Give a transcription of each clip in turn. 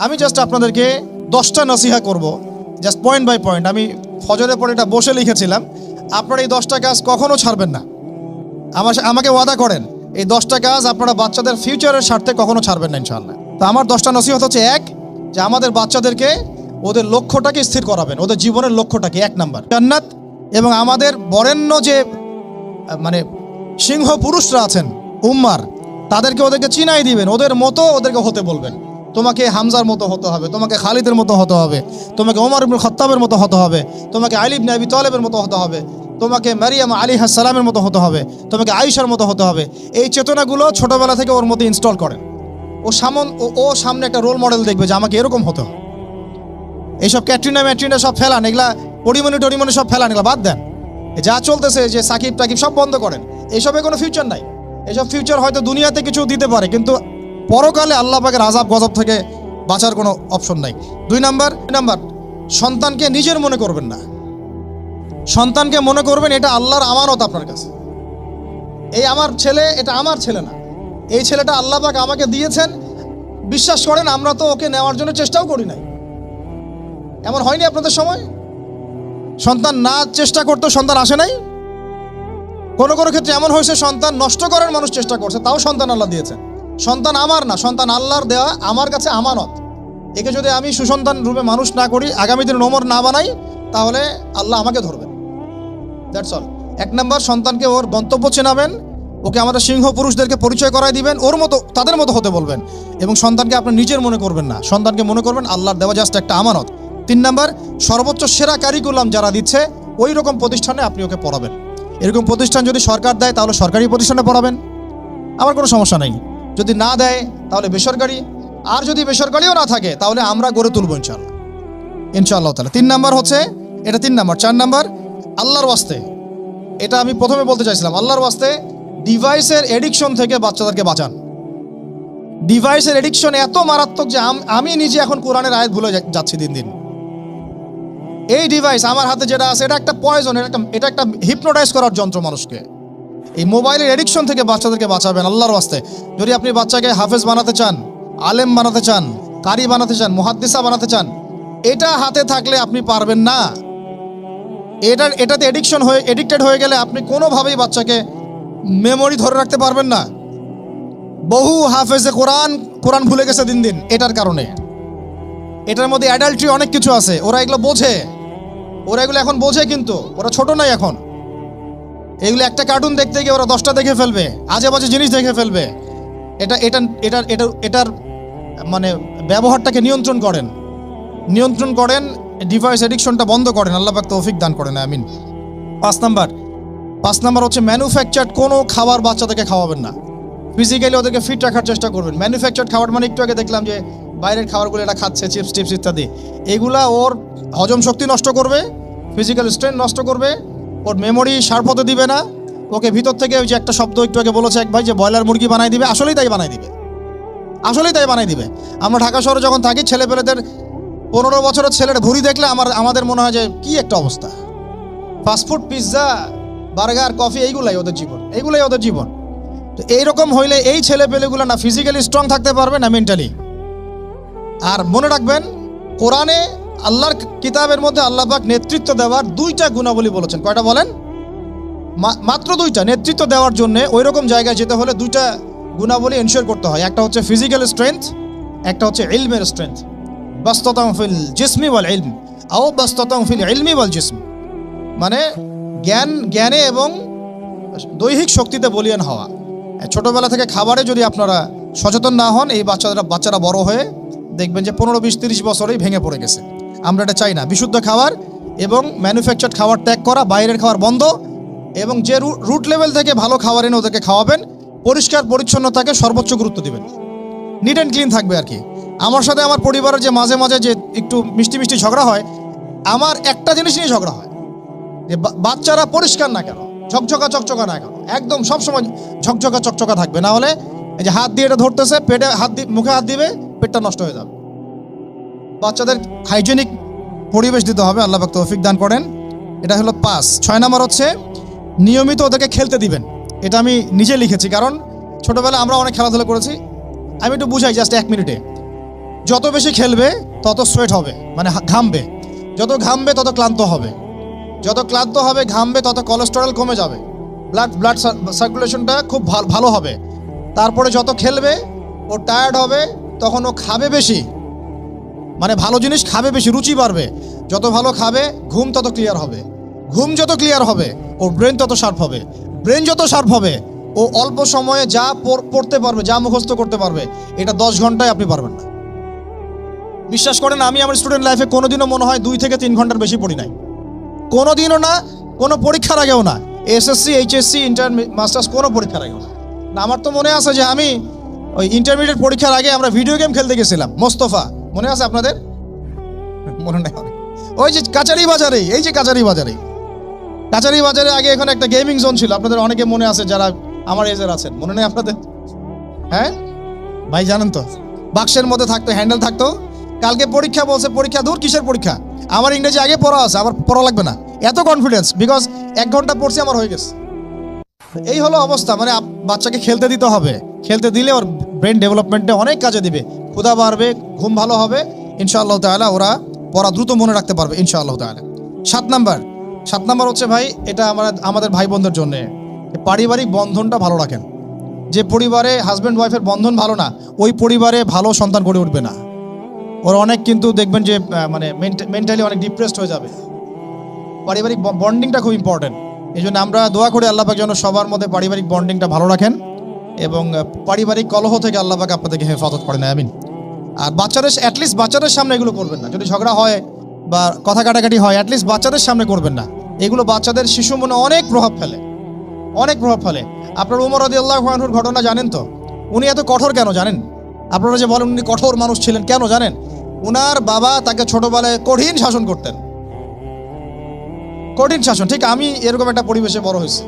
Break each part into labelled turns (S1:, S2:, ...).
S1: আমি জাস্ট আপনাদেরকে 10টা নসিহা করব, জাস্ট পয়েন্ট বাই পয়েন্ট। আমি ফজরের পরে এটা বসে লিখেছিলাম। আপনারা এই 10টা কাজ কখনো ছাড়বেন না। আমাকে ওয়াদা করেন, এই 10টা কাজ আপনারা বাচ্চাদের ফিউচারের স্বার্থে কখনো ছাড়বেন না ইনশাআল্লাহ। তো আমার 10টা নসিহত হচ্ছে, এক, যে আমাদের বাচ্চাদেরকে ওদের লক্ষ্যটাকে স্থির করাবেন, ওদের জীবনের লক্ষ্যটাকে। 1 নাম্বার জান্নাত, এবং আমাদের বরেণ্য যে মানে সিংহ পুরুষরা আছেন উম্মার, ওদেরকে চিনাই দিবেন, ওদের মতো ওদেরকে হতে বলবেন। তোমাকে হামজার মতো হতে হবে, তোমাকে খালিদের মতো হতে হবে, তোমাকে ওমর ইবনে খাত্তাবের মতো হতে হবে, তোমাকে আলী ইবনে আবি তালেবের মতো হতে হবে, তোমাকে মারিয়াম আলাইহিস সালামের মতো হতে হবে, তোমাকে আয়েশার মতো হতে হবে। এই চেতনাগুলো ছোটবেলা থেকে ওর মধ্যে ইনস্টল করেন। ও সামনে একটা রোল মডেল দেখবে যে আমাকে এরকম হতে হবে। এইসব ক্যাটরিনা সব ফেলান, এগুলা পরিমণি সব ফেলান, এগুলো বাদ দেন। যা চলতেছে যে সাকিব টাকিব সব বন্ধ করেন। এইসবে কোনো ফিউচার নাই। এসব ফিউচার হয়তো দুনিয়াতে কিছু দিতে পারে, কিন্তু পরকালে আল্লাহ পাকের আযাব গজব থেকে বাঁচার কোনো অপশন নাই। 2 নাম্বার, সন্তানকে নিজের মনে করবেন না। সন্তানকে মনে করবেন এটা আল্লাহর আমানত আপনার কাছে। এই আমার ছেলে, এটা আমার ছেলে না, এই ছেলেটা আল্লাহ পাক আমাকে দিয়েছেন। বিশ্বাস করেন, আমরা তো ওকে নেওয়ার জন্য চেষ্টাও করি নাই। এমন হয়নি আপনাদের সময়? সন্তান না চেষ্টা করতো সন্তান আসে নাই? কোনো ক্ষেত্রে এমন হয়েছে সন্তান নষ্ট করার মানুষ চেষ্টা করছে, তাও সন্তান আল্লাহ দিয়েছেন। সন্তান আমার না, সন্তান আল্লাহর দেওয়া, আমার কাছে আমানত। একে যদি আমি সুসন্তান রূপে মানুষ না করি, আগামী দিনে ওমর না বানাই, তাহলে আল্লাহ আমাকে ধরবেন। That's all. 1 নাম্বার, সন্তানকে ওর গন্তব্য চেনাবেন, ওকে আমাদের সিংহ পুরুষদেরকে পরিচয় করাই দিবেন, ওর মতো তাদের মতো হতে বলবেন। এবং সন্তানকে আপনি নিজের মনে করবেন না, সন্তানকে মনে করবেন আল্লাহর দেওয়া জাস্ট একটা আমানত। 3 নাম্বার, সর্বোচ্চ সেরা কারিকুলাম যারা দিচ্ছে ওই রকম প্রতিষ্ঠানে আপনি ওকে পড়াবেন। এরকম প্রতিষ্ঠান যদি সরকার দেয় তাহলে সরকারি প্রতিষ্ঠানে পড়াবেন, আমার কোনো সমস্যা নেই। যদি না দেয় তাহলে বেসরকারি, আর যদি বেসরকারিও না থাকে তাহলে আমরা গড়ে তুলবো ইনশাআল্লাহ তাআলা। 3 নাম্বার হচ্ছে এটা, 3 নাম্বার। 4 নাম্বার, আল্লাহর ওয়াস্তে, এটা আমি প্রথমে বলতে চাইছিলাম, আল্লাহর ওয়াস্তে ডিভাইসের এডিকশন থেকে বাচ্চাদেরকে বাঁচান। ডিভাইসের এডিকশন এত মারাত্মক যে আমি নিজে এখন কোরআনের আয়াত ভুলে যাচ্ছি দিন দিন। এই ডিভাইস আমার হাতে যেটা আছে, এটা একটা পয়জন, এটা একটা হিপনোটাইজ করার যন্ত্র মানুষকে। এই মোবাইলের এডিকশন থেকে বাচ্চাদেরকে বাঁচাবেন আল্লাহর ওয়াস্তে। যদি আপনি বাচ্চাকে হাফেজ বানাতে চান, আলেম বানাতে চান, কারি বানাতে চান, মুহাদ্দিসা বানাতে চান, এটা হাতে থাকলে আপনি পারবেন না। এটাতে এডিক্টেড হয়ে গেলে আপনি কোনোভাবেই বাচ্চাকে মেমোরি ধরে রাখতে পারবেন না। বহু হাফেজে কোরআন ভুলে গেছে দিন দিন এটার কারণে। এটার মধ্যে অ্যাডাল্ট্রি অনেক কিছু আছে, ওরা এগুলো বোঝে, ওরা এগুলো এখন বোঝে, কিন্তু ওরা ছোট নাই এখন। এগুলো একটা কার্টুন দেখতে গিয়ে ওরা 10টা দেখে ফেলবে, আজে বাজে জিনিস দেখে ফেলবে। এটার মানে ব্যবহারটাকে নিয়ন্ত্রণ করেন, ডিভাইস এডিকশনটা বন্ধ করেন। আল্লাহ পাক তৌফিক দান করেন, আমিন। 5 নাম্বার হচ্ছে ম্যানুফ্যাকচার্ড কোনো খাবার বাচ্চাদেরকে খাওয়াবেন না। ফিজিক্যালি ওদেরকে ফিট রাখার চেষ্টা করবেন। ম্যানুফ্যাকচার্ড খাবার মানে একটু আগে দেখলাম যে বাইরের খাবারগুলো এটা খাচ্ছে, চিপস টিপস ইত্যাদি, এগুলা ওর হজম শক্তি নষ্ট করবে, ফিজিক্যাল স্ট্রেংথ নষ্ট করবে, ওর মেমোরি শার্প হতে দিবে না। ওকে ভিতর থেকে ওই যে একটা শব্দ একটু আগে বলেছে এক ভাই, যে ব্রয়লার মুরগি বানাই দিবে, আসলেই তাই বানাই দিবে। আমরা ঢাকা শহরে যখন থাকি, ছেলেপেলেদের 15 বছরের ছেলের ভুঁড়ি দেখলে আমাদের মনে হয় যে কি একটা অবস্থা। ফাস্টফুড, পিৎজা, বার্গার, কফি, এইগুলাই ওদের জীবন। তো এইরকম হইলে এই ছেলেপেলেগুলো না ফিজিক্যালি স্ট্রং থাকতে পারবে না মেন্টালি। আর মনে রাখবেন, কোরআনে আল্লাহর কিতাবের মধ্যে আল্লাহ পাক নেতৃত্ব দেওয়ার 2টা গুণাবলী বলেছেন। কয়টা বলেন? মাত্র 2টা। নেতৃত্ব দেওয়ার জন্য ওই রকম জায়গায় যেতে হলে 2টা গুণাবলী এনশিওর করতে হয়। একটা হচ্ছে ফিজিক্যাল স্ট্রেংথ, একটা হচ্ছে ইলমের স্ট্রেংথ। বাসতাতাম ফিল জিসমি ওয়াল ইলম আও বাসতাতাম ফিল ইলমি ওয়াল জিসম, মানে জ্ঞানে এবং দৈহিক শক্তিতে বলীয়ান হওয়া। ছোটবেলা থেকে খাবারে যদি আপনারা সচেতন না হন, এই বাচ্চারা বড় হয়ে দেখবেন যে 15, 20, 30 বছরেই ভেঙে পড়ে গেছে। আমরা এটা চাই না। বিশুদ্ধ খাবার এবং ম্যানুফ্যাকচার্ড খাবার ত্যাগ করা, বাইরের খাবার বন্ধ, এবং যে রুট লেভেল থেকে ভালো খাবার এনে ওদেরকে খাওয়াবেন। পরিষ্কার পরিচ্ছন্নতাকে সর্বোচ্চ গুরুত্ব দিবেন, নিট অ্যান্ড ক্লিন থাকবে আর কি। আমার সাথে আমার পরিবারের যে মাঝে মাঝে যে একটু মিষ্টি ঝগড়া হয়, আমার একটা জিনিস নিয়ে ঝগড়া হয়, যে বাচ্চারা পরিষ্কার না কেন, চকচকা না কেন, একদম সবসময় চকচকা থাকবে। না হলে এই যে হাত দিয়ে এটা ধরতেছে, পেটে মুখে হাত দিবে, পেটটা নষ্ট হয়ে যাবে। বাচ্চাদের হাইজেনিক পরিবেশ দিতে হবে, আল্লাহ পাক তৌফিক দান করেন। এটা হলো 5। 6 নাম্বার হচ্ছে নিয়মিত ওদেরকে খেলতে দিবেন। এটা আমি নিজে লিখেছি, কারণ ছোটবেলায় আমরা অনেক খেলাধুলা করেছি। আমি একটু বুঝাই জাস্ট 1 মিনিটে। যত বেশি খেলবে তত সোয়েট হবে, মানে ঘামবে। যত ঘামবে তত ক্লান্ত হবে, যত ক্লান্ত হবে ঘামবে তত কোলেস্টেরল কমে যাবে, ব্লাড সার্কুলেশনটা খুব ভালো হবে। তারপরে যত খেলবে ও টায়ার্ড হবে, তখন ও খাবে বেশি, মানে ভালো জিনিস খাবে বেশি, রুচি বাড়বে। যত ভালো খাবে ঘুম তত ক্লিয়ার হবে, ঘুম যত ক্লিয়ার হবে ওর ব্রেন তত শার্প হবে, ব্রেন যত শার্প হবে ও অল্প সময়ে যা পড়তে পারবে, যা মুখস্থ করতে পারবে, এটা 10 ঘন্টায় আপনি পারবেন না। বিশ্বাস করেন, আমি আমার স্টুডেন্ট লাইফে কোনোদিনও মনে হয় 2 থেকে 3 ঘন্টার বেশি পড়ি নাই, কোনোদিনও না, কোনো পরীক্ষার আগেও না, এসএসসি, এইচএসসি, ইন্টার, মাস্টার্স, কোনো পরীক্ষার আগেও না। আমার তো মনে আছে যে আমি ওই ইন্টারমিডিয়েট পরীক্ষার আগে আমরা ভিডিও গেম খেলতে গেছিলাম মোস্তফা, মনে আছে আপনাদের? মনে নেই। ওই যে কাচারি বাজারে, এই যে কাচারি বাজারে আগে এখানে একটা গেমিং জোন ছিল, আপনাদের অনেকে মনে আছে যারা আমার এজের আছেন, মনে নেই আপনাদের? হ্যাঁ ভাই, জানেন তো, বাক্সের মধ্যে থাকতো, হ্যান্ডেল থাকতো। কালকে পরীক্ষা বলছে, পরীক্ষা দূর, কিসের পরীক্ষা, আমার ইংরেজি আগে পড়া আছে, আমার পড়া লাগবে না, এত কনফিডেন্স, বিকজ 1 ঘন্টা পড়ছি, আমার হয়ে গেছে। এই হলো অবস্থা, মানে বাচ্চাকে খেলতে দিতে হবে, খেলতে দিলে ওর ব্রেন ডেভেলপমেন্টে অনেক কাজে দিবে, ক্ষুধা বাড়বে, ঘুম ভালো হবে, ইনশাআল্লাহ তাআলা ওরা পড়া দ্রুত মনে রাখতে পারবে ইনশাআল্লাহ তাআলা। 7 নাম্বার হচ্ছে ভাই, এটা আমাদের ভাই বোনদের জন্য, পারিবারিক বন্ধনটা ভালো রাখেন। যে পরিবারে হাজব্যান্ড ওয়াইফের বন্ধন ভালো না, ওই পরিবারে ভালো সন্তান গড়ে উঠবে না। ওরা অনেক কিন্তু দেখবেন যে মানে মেন্টালি অনেক ডিপ্রেসড হয়ে যাবে। পারিবারিক বন্ডিংটা খুব ইম্পর্টেন্ট, এই জন্য আমরা দোয়া করি আল্লাহ পাক যেন সবার মধ্যে পারিবারিক বন্ডিংটা ভালো রাখেন এবং পারিবারিক কলহ থেকে আল্লাহ পাক আপনাদেরকে হেফাজত করেন, আমিন। আর অ্যাটলিস্ট বাচ্চাদের সামনে এগুলো করবেন না, যদি ঝগড়া হয় বা কথা কাটাকাটি হয়, অ্যাটলিস্ট বাচ্চাদের সামনে করবেন না। এগুলো বাচ্চাদের শিশু মনে অনেক প্রভাব ফেলে। আপনার উমর রাদিয়াল্লাহু আনহুর ঘটনা জানেন তো? উনি এত কঠোর কেন জানেন? আপনারা যে বলেন উনি কঠোর মানুষ ছিলেন, কেন জানেন? উনার বাবা তাকে ছোটবেলায় কঠিন শাসন করতেন, কঠিন শাসন। ঠিক আমি এরকম একটা পরিবেশে বড় হয়েছি।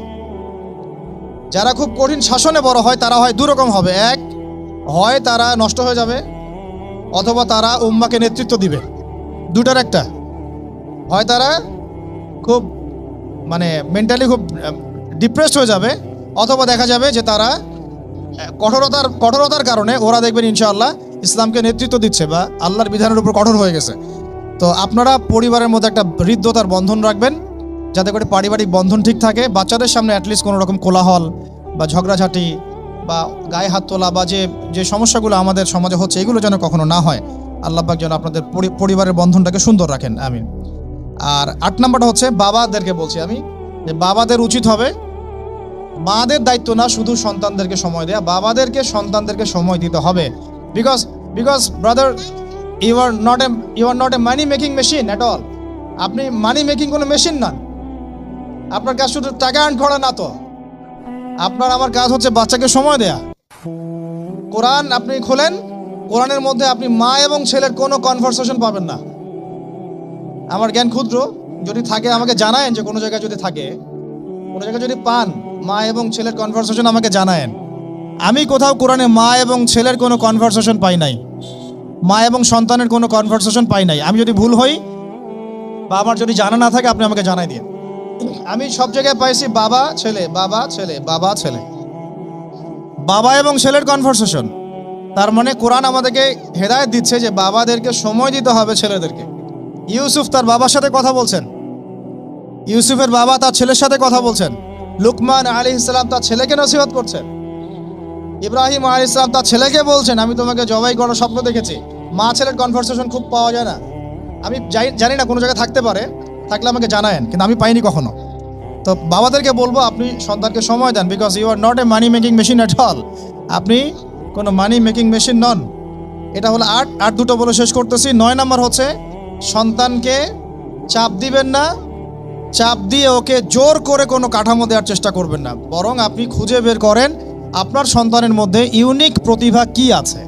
S1: যারা খুব কঠিন শাসনে বড় হয় তারা হয় দুরকম হবে, হয় তারা নষ্ট হয়ে যাবে, অথবা তারা উম্মাকে নেতৃত্ব দিবে। দুটার একটা, হয় তারা খুব মানে মেন্টালি খুব ডিপ্রেসড হয়ে যাবে, অথবা দেখা যাবে যে তারা কঠোরতার কারণে ওরা দেখবেন ইনশাআল্লাহ ইসলামকে নেতৃত্ব দিচ্ছে বা আল্লাহর বিধানের উপর কঠোর হয়ে গেছে। তো আপনারা পরিবারের মধ্যে একটা হৃদ্যতার বন্ধন রাখবেন, যাতে করে পারিবারিক বন্ধন ঠিক থাকে। বাচ্চাদের সামনে অ্যাটলিস্ট কোনো রকম কোলাহল বা ঝগড়াঝাটি বা গায়ে হাত তোলা বা যে সমস্যাগুলো আমাদের সমাজে হচ্ছে, এগুলো যেন কখনো না হয়। আল্লাহ পাক যেন আপনাদের পরিবারের বন্ধনটাকে সুন্দর রাখেন, আমিন। আর 8 নাম্বারটা হচ্ছে বাবাদেরকে বলছি আমি, যে বাবাদের উচিত হবে, মাদের দায়িত্ব না শুধু সন্তানদেরকে সময় দেয়া, বাবাদেরকে সন্তানদেরকে সময় দিতে হবে। Because brother, you are not a money making machine at all. আপনি মানি মেকিং কোনো মেশিন না, আপনার কাজ শুধু টাকা আর্ন করা না, তো আপনার আমার কাজ হচ্ছে বাচ্চাকে সময় দেয়া। কোরআন আপনি খোলেন, কোরআনের মধ্যে আপনি মা এবং ছেলের কোনো কনভারসেশন পাবেন না। আমার জ্ঞান ক্ষুদ্র, যদি থাকে আমাকে জানায়েন, যে কোনো জায়গায় যদি থাকে, কোনো জায়গায় যদি পান মা এবং ছেলের কনভারসেশন আমাকে জানায়েন। আমি কোথাও কোরআনে মা এবং ছেলের কোনো কনভারসেশন পাই নাই, মা এবং সন্তানের কোনো কনভারসেশন পাই নাই। আমি যদি ভুল হই বা আমার যদি জানা না থাকে আপনি আমাকে জানাই দিন। আমি সব জায়গায় পাইছি বাবা ছেলে, বাবা ছেলে, বাবা ছেলে, বাবা এবং ছেলের কনভারসেশন। তার মানে কোরআন আমাদেরকে হেদায়েত দিচ্ছে যে বাবাদেরকে সময় দিতে হবে ছেলেদেরকে। ইউসুফ তার বাবার সাথে কথা বলছেন, ইউসুফের বাবা তার ছেলের সাথে কথা বলছেন, লুকমান আলাইহিস সালাম তার ছেলেকে নসিহত করছেন, ইব্রাহিম আলাইহিস সালাম তার ছেলেকে বলছেন আমি তোমাকে জবাই করার স্বপ্ন দেখেছি। মা ছেলের কনভারসেশন খুব পাওয়া যায় না। আমি জানি না, কোনো জায়গায় থাকতে পারে, থাকলে আমাকে জানায়েন, কিন্তু আমি পাইনি কখনো। তো বাবাদেরকে বলবো আপনি সন্তানকে সময় দেন, because you are not a money making machine at all. আপনি কোনো মানি মেকিং মেশিন নন। এটা হলো 8 দুটো বলে শেষ করতেছি। 9 নাম্বার হচ্ছে সন্তানকে চাপ দিবেন না, চাপ দিয়ে ওকে জোর করে কোনো কাঠামো দেওয়ার চেষ্টা করবেন না, বরং আপনি খুঁজে বের করেন আপনার সন্তানের মধ্যে ইউনিক প্রতিভা কি আছে।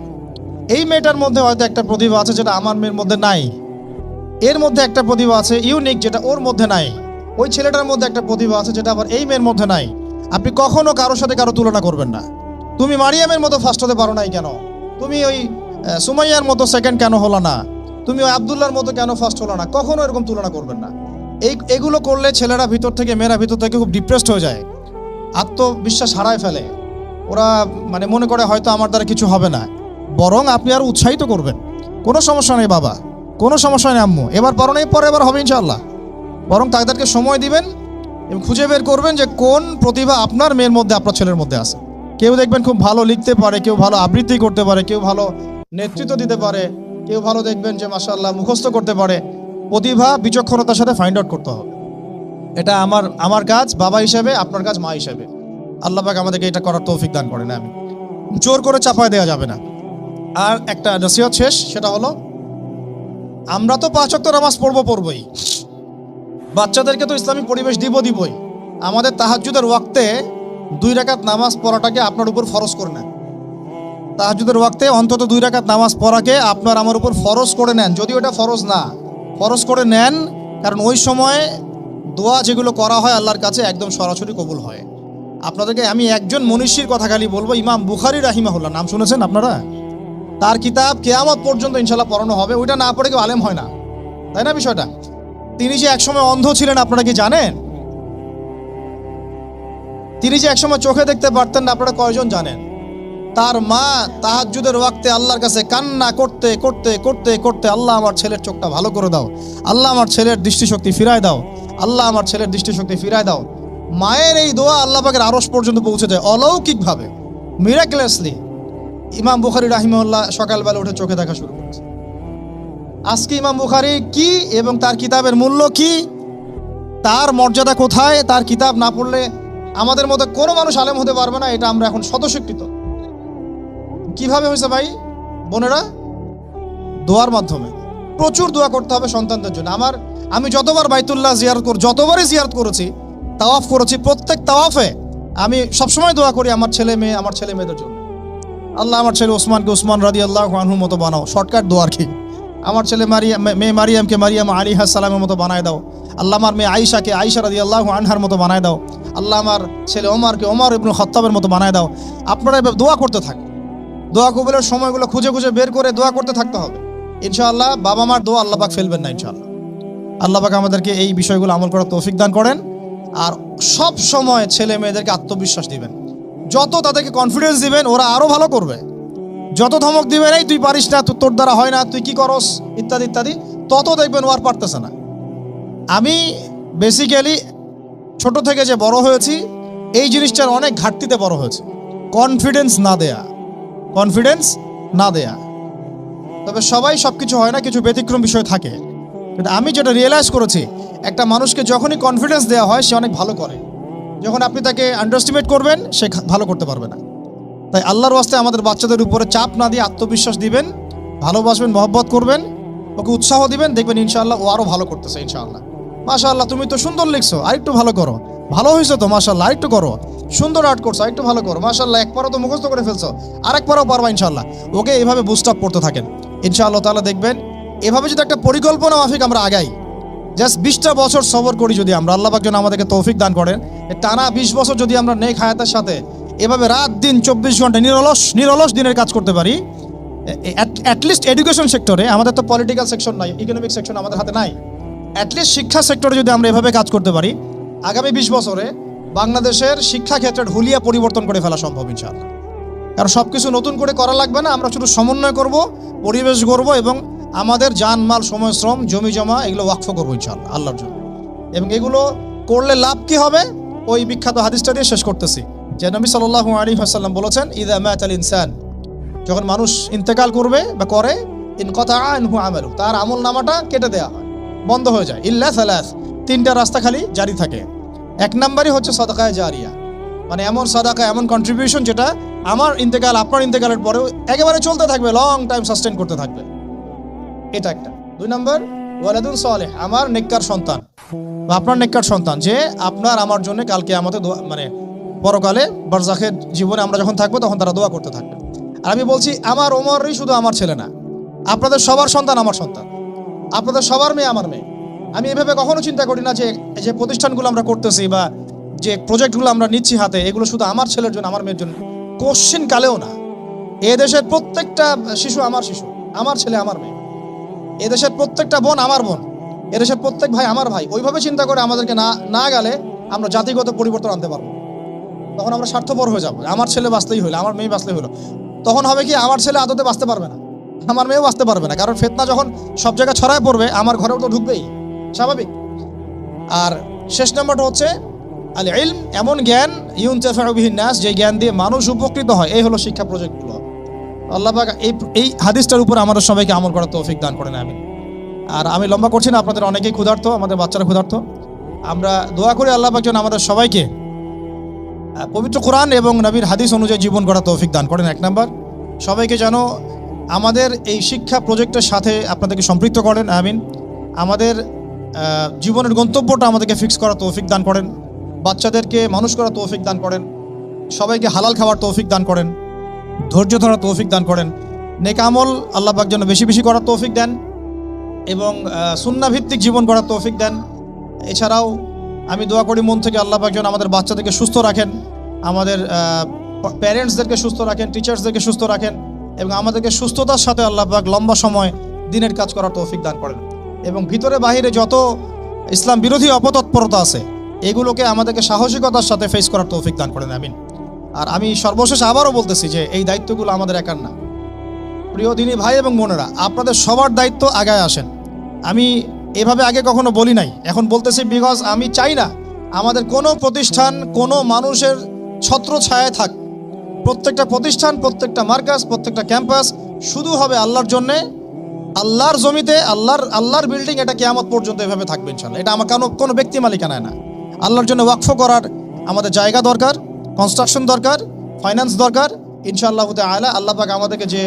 S1: এই মেয়েটার মধ্যে হয়তো একটা প্রতিভা আছে যেটা আমার মেয়ের মধ্যে নাই, এর মধ্যে একটা প্রতিভা আছে ইউনিক যেটা ওর মধ্যে নাই, ওই ছেলেটার মধ্যে একটা প্রতিভা আছে যেটা আবার এই মেয়ের মধ্যে নাই। আপনি কখনো কারোর সাথে কারো তুলনা করবেন না। তুমি মারিয়ামের মতো ফার্স্ট হতে পারো নাই কেন, তুমি ওই সুমাইয়ার মতো সেকেন্ড কেন হলো না, তুমি ওই আবদুল্লাহর মতো কেন ফার্স্ট হলো না, কখনো এরকম তুলনা করবেন না। এগুলো করলে ছেলেরা ভিতর থেকে, মেয়েরা ভিতর থেকে খুব ডিপ্রেসড হয়ে যায়, আত্মবিশ্বাস হারায় ফেলে। ওরা মানে মনে করে হয়তো আমার দ্বারা কিছু হবে না, বরং আপনি আরো উৎসাহিত করবেন। কোনো সমস্যা নেই বাবা, কোনো সমস্যা নেই আম্মু, এবার পরও নেই, পরে এবার হবে ইনশাআল্লাহ। বরং তাদেরকে সময় দিবেন এবং খুঁজে বের করবেন যে কোন প্রতিভা আপনার মেয়ের মধ্যে, আপনার ছেলের মধ্যে আছে। কেউ দেখবেন খুব ভালো লিখতে পারে, কেউ ভালো আবৃত্তি করতে পারে, কেউ ভালো নেতৃত্ব দিতে পারে, কেউ ভালো দেখবেন যে মাশাআল্লাহ মুখস্থ করতে পারে। প্রতিভা বিচক্ষণতার সাথে ফাইন্ড আউট করতে হবে। এটা আমার কাজ বাবা হিসেবে, আপনার কাজ মা হিসেবে। আল্লাহ পাক আমাদেরকে এটা করার তৌফিক দান করেন। আমি জোর করে চাপায় দেওয়া যাবে না। আর একটা নসিহত শেষ, সেটা হলো আমরা তো 5 ওয়াক্ত নামাজ পড়বই, বাচ্চাদেরকে তো ইসলামিক পরিবেশ দিবই। আমাদের তাহাজ্জুদের ওয়াক্তে 2 রাকাত নামাজ পড়াটাকে আপনার উপর ফরজ করে নেন। তাহাজ্জুদের ওয়াক্তে অন্তত 2 রাকাত নামাজ পড়াকে আপনার আমার উপর ফরজ করে নেন। যদি ওটা ফরজ না, ফরজ করে নেন, কারণ ওই সময় দোয়া যেগুলো করা হয় আল্লাহর কাছে একদম সরাসরি কবুল হয়। আপনাদেরকে আমি একজন মনীষীর কথা খালি বলবো, ইমাম বুখারী রাহিমাহুল্লাহ, নাম শুনেছেন আপনারা? তার কিতাব কিয়ামত পর্যন্ত ইনশাআল্লাহ পড়ানো হবে। ওইটা না পড়ে কেউ আলেম হয় না, তাই না বিষয়টা? তিনি যে একসময় অন্ধ ছিলেন আপনারা কি জানেন? তিনি যে একসময় চোখে দেখতে পারতেন না, আপনারা কয়জন জানেন? তার মা তাহাজ্জুদের ওয়াক্তে আল্লাহর কাছে কান্না করতে করতে করতে করতে, আল্লাহ আমার ছেলের চোখটা ভালো করে দাও, আল্লাহ আমার ছেলের দৃষ্টিশক্তি ফিরায় দাও, আল্লাহ আমার ছেলের দৃষ্টিশক্তি ফিরায় দাও। মায়ের এই দোয়া আল্লাহ পাকের আরশ পর্যন্ত পৌঁছে যায় অলৌকিকভাবে, মিরাকুলাসলি। ইমাম বুখারী রাহিমাহুল্লাহ সকালবেলা উঠে চোখে দেখা শুরু করেছে। আজকে ইমাম বুখারী কি এবং তার কিতাবের মূল্য কি, তার মর্যাদা কোথায়, তার কিতাব না পড়লে আমাদের মধ্যে কোনো মানুষ আলেম হতে পারবে না, এটা আমরা এখন স্বতঃস্বীকৃত। কিভাবে হয়েছে ভাই বোনেরা? দোয়ার মাধ্যমে। প্রচুর দোয়া করতে হবে সন্তানদের জন্য। আমি যতবার বাইতুল্লাহ যতবারই জিয়ারত করেছি, তাওয়াফ করেছি, প্রত্যেক তাওয়াফে আমি সবসময় দোয়া করি আমার ছেলে মেয়েদের জন্য। আল্লাহ আমার ছেলে ওসমানকে ওসমান রাদিয়াল্লাহু আনহুর মতো বানাও। শর্টকাট দোয়ার কি? আমার ছেলে মেয়ে মারিয়ামকে মারিয়াম আলাইহিস সালামের মতো বানায় দাও। আল্লাহ আমার মেয়ে আয়েশাকে আয়েশা রাদিয়াল্লাহু আনহার মতো বানায় দাও। আল্লাহ আমার ছেলে ওমরকে ওমর ইবনুল খাত্তাবের মতো বানায় দাও। আপনারা এভাবে দোয়া করতে থাকুন। দোয়া কবুলের সময়গুলো খুঁজে খুঁজে বের করে দোয়া করতে থাকতে হবে ইনশাআল্লাহ। বাবা মার দোয়া আল্লাহ পাক ফেলবেন না ইনশাআল্লাহ। আল্লাহ পাক আমাদেরকে এই বিষয়গুলো আমল করার তৌফিক দান করেন। আর সব সময় ছেলে মেয়েদেরকে আত্মবিশ্বাস দিবেন। যত তাদেরকে কনফিডেন্স দিবেন, ওরা আরো ভালো করবে। যত ধমক দিবেন, এই তুই পারিস না, তোর দ্বারা হয় না, তুই কি করস, ইত্যাদি ইত্যাদি, তত দেখবেন ও আর পারতেছে না। আমি বেসিক্যালি ছোট থেকে যে বড় হয়েছি, এই জিনিসটার অনেক ঘাটতিতে বড় হয়েছে। কনফিডেন্স না দেয়া। তবে সবাই সব কিছু হয় না, কিছু ব্যতিক্রম বিষয় থাকে। কিন্তু আমি যেটা রিয়েলাইজ করেছি, একটা মানুষকে যখনই কনফিডেন্স দেওয়া হয়, সে অনেক ভালো করে। যখন আপনি তাকে আন্ডারস্টিমেট করবেন, সে ভালো করতে পারবে না। তাই আল্লাহর ওয়াস্তে আমাদের বাচ্চাদের উপরে চাপ না দিয়ে আত্মবিশ্বাস দিবেন, ভালোবাসবেন, মহব্বত করবেন, ওকে উৎসাহ দিবেন, দেখবেন ইনশাআল্লাহ ও আরও ভালো করতেছে ইনশাআল্লাহ। মাশাআল্লাহ তুমি তো সুন্দর লিখছো, আরেকটু ভালো করো, ভালো হয়েছে তো মাশাআল্লাহ, আরেকটু করো, সুন্দর আর্ট করছো, আরেকটু ভালো করো, মাশাআল্লাহ একবারও তো মুখস্থ করে ফেলছো, আরেকবারও পারবা ইনশাআল্লাহ। ওকে এইভাবে বুস্ট আপ করতে থাকেন ইনশাআল্লাহ তাআলা। দেখবেন এভাবে যদি একটা পরিকল্পনা মাফিক আমরা আগাই, জাস্ট 20টা বছর সবর করি যদি আমরা, আল্লাহ পাক যেন আমাদেরকে তৌফিক দান করেন, টানা 20 বছর যদি আমরা নেক হায়াতের সাথে এভাবে রাত দিন 24 ঘন্টা নিরলস দিনের কাজ করতে পারি, অ্যাটলিস্ট এডুকেশন সেক্টরে, আমাদের তো পলিটিক্যাল সেকশন নাই, ইকোনমিক সেকশন আমাদের হাতে নাই, অ্যাটলিস্ট শিক্ষা সেক্টরে যদি আমরা এভাবে কাজ করতে পারি, আগামী 20 বছরে বাংলাদেশের শিক্ষা ক্ষেত্রের হুলিয়া পরিবর্তন করে ফেলা সম্ভব ইনশাআল্লাহ। কারণ সব কিছু নতুন করে করা লাগবে না, আমরা শুধু সমন্বয় করব, পরিবেশ গড়ব এবং আমাদের জানমাল, সময়, শ্রম, জমি জমা এগুলো ওয়াকফ করবো ইনশাআল্লাহ আল্লাহর জন্য। এবং এগুলো করলে লাভ কি হবে? ওই বিখ্যাত হাদিসটা দিয়ে শেষ করতেছি, যে নবী সাল্লাল্লাহু আলাইহি ওয়াসাল্লাম বলেছেন, ইযা মাতাল ইনসান, যখন মানুষ ইন্তেকাল করবে বা করে, ইনকাতা আনহু আমালু, তার আমল নামাটা কেটে দেওয়া হয়, বন্ধ হয়ে যায়। ইল্লা সালাস, 3টা রাস্তা খালি জারি থাকে। 1 নম্বরই হচ্ছে সাদাকায়ে জারিয়া, মানে এমন সাদাকা, এমন কন্ট্রিবিউশন যেটা আমার ইন্তেকাল, আপনার ইন্তেকালের পরেও একেবারে চলতে থাকবে, লং টাইম সাস্টেন করতে থাকবে, এটা একটা। 2 নম্বর ওয়ালাদুন সালেহ, আমার নেককার সন্তান বা আপনার নেককার সন্তান, যে আপনার আমার জন্য কালকে আমাদের মানে পরকালে বারজাখের জীবনে আমরা যখন থাকবো তখন তারা দোয়া করতে থাকবে। আর আমি বলছি, আমার ওমরই শুধু আমার ছেলে না, আপনাদের সবার সন্তান আমার সন্তান, আপনাদের সবার মেয়ে আমার মেয়ে। আমি এভাবে কখনো চিন্তা করি না যে প্রতিষ্ঠানগুলো আমরা করতেছি বা যে প্রজেক্টগুলো আমরা নিচ্ছি হাতে, এগুলো শুধু আমার ছেলের জন্য, আমার মেয়ের জন্য, কোশ্চিন কালেও না। এ দেশের প্রত্যেকটা শিশু আমার শিশু, আমার ছেলে আমার মেয়ে। এদেশের প্রত্যেকটা বোন আমার বোন, এদেশের প্রত্যেক ভাই আমার ভাই। ওইভাবে চিন্তা করে আমাদেরকে না গেলে আমরা জাতিগত পরিবর্তন আনতে পারবো। তখন আমরা স্বার্থপর হয়ে যাবো, আমার ছেলে বাঁচতেই হইলো, আমার মেয়ে বাঁচলেই হইলো। তখন হবে কি, আমার ছেলে আদতে বাঁচতে পারবে না, আমার মেয়েও বাঁচতে পারবে না, কারণ ফিতনা যখন সব জায়গায় ছড়ায় পড়বে আমার ঘরেও তো ঢুকবেই, স্বাভাবিক। আর শেষ নম্বরটা হচ্ছে আল ইলম, এমন জ্ঞান ইউনতাফাউ বিহিন নাস, যে জ্ঞান দিয়ে মানুষ উপকৃত হয়। এই হলো শিক্ষা প্রজেক্টগুলো। আল্লাহ পাক এই হাদিসটার উপর আমাদের সবাইকে আমল করার তৌফিক দান করেন, আমিন। আর আমি লম্বা করছি না, আপনাদের অনেকেই ক্ষুধার্ত, আমাদের বাচ্চারা ক্ষুধার্ত। আমরা দোয়া করি আল্লাহ পাক যেন আমাদের সবাইকে পবিত্র কোরআন এবং নবীর হাদিস অনুযায়ী জীবন গড়ার তৌফিক দান করেন। এক নাম্বার, সবাইকে যেন আমাদের এই শিক্ষা প্রজেক্টের সাথে আপনাদেরকে সম্পৃক্ত করেন, আমিন। আমাদের জীবনের গন্তব্যটা আমাদেরকে ফিক্স করার তৌফিক দান করেন, বাচ্চাদেরকে মানুষ করার তৌফিক দান করেন, সবাইকে হালাল খাওয়ার তৌফিক দান করেন, ধৈর্য ধরার তৌফিক দান করেন, নেক আমল আল্লাহ পাক যেন বেশি বেশি করার তৌফিক দেন এবং সুন্নাহ ভিত্তিক জীবন গড়ার তৌফিক দেন। এছাড়াও আমি দোয়া করি মন থেকে আল্লাহ পাক যেন আমাদের বাচ্চাদেরকে সুস্থ রাখেন, আমাদের প্যারেন্টসদেরকে সুস্থ রাখেন, টিচার্সদেরকে সুস্থ রাখেন এবং আমাদেরকে সুস্থতার সাথে আল্লাহ পাক লম্বা সময় দিনের কাজ করার তৌফিক দান করেন। এবং ভিতরে বাহিরে যত ইসলাম বিরোধী অপতৎপরতা আছে এগুলোকে আমাদেরকে সাহসিকতার সাথে ফেস করার তৌফিক দান করেন, আমিন। আর আমি সর্বশেষ আবারও বলতেছি যে এই দায়িত্বগুলো আমাদের একার না। প্রিয় দিনী ভাই এবং বোনেরা, আপনাদের সবার দায়িত্ব আগায় আসেন। আমি এভাবে আগে কখনো বলি নাই, এখন বলতেছি বিকজ আমি চাই না আমাদের কোনো প্রতিষ্ঠান কোনো মানুষের ছত্র ছায়ায় থাক। প্রত্যেকটা প্রতিষ্ঠান, প্রত্যেকটা মার্কাজ, প্রত্যেকটা ক্যাম্পাস শুধু হবে আল্লাহর জন্যে, আল্লাহর জমিতে, আল্লাহর বিল্ডিং, এটা কিয়ামত পর্যন্ত এভাবে থাকবে ইনশাআল্লাহ। এটা আমার কোনো ব্যক্তি মালিকানায় না। আল্লাহর জন্য ওয়াকফ করার আমাদের জায়গা দরকার, কনস্ট্রাকশন দরকার, ফাইন্যান্স দরকার। ইনশাআল্লাহ তাআলা আল্লাহ পাক আমাদেরকে যে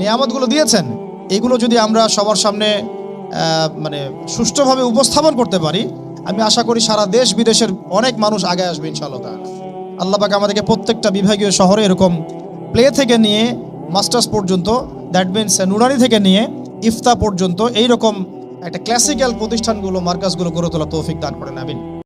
S1: নিয়ামতগুলো দিয়েছেন এগুলো যদি আমরা সবার সামনে মানে সুষ্ঠুভাবে উপস্থাপন করতে পারি, আমি আশা করি সারা দেশ বিদেশের অনেক মানুষ আগে আসবে ইনশাআল্লাহ তাআলা। আল্লাহ পাক আমাদেরকে প্রত্যেকটা বিভাগীয় শহরে এরকম প্লে থেকে নিয়ে মাস্টার্স পর্যন্ত, দ্যাট মিনস নুরানি থেকে নিয়ে ইফতা পর্যন্ত এইরকম একটা ক্লাসিক্যাল প্রতিষ্ঠানগুলো, মার্কাজগুলো গড়ে তোলা তৌফিক দান করেন, আমিন।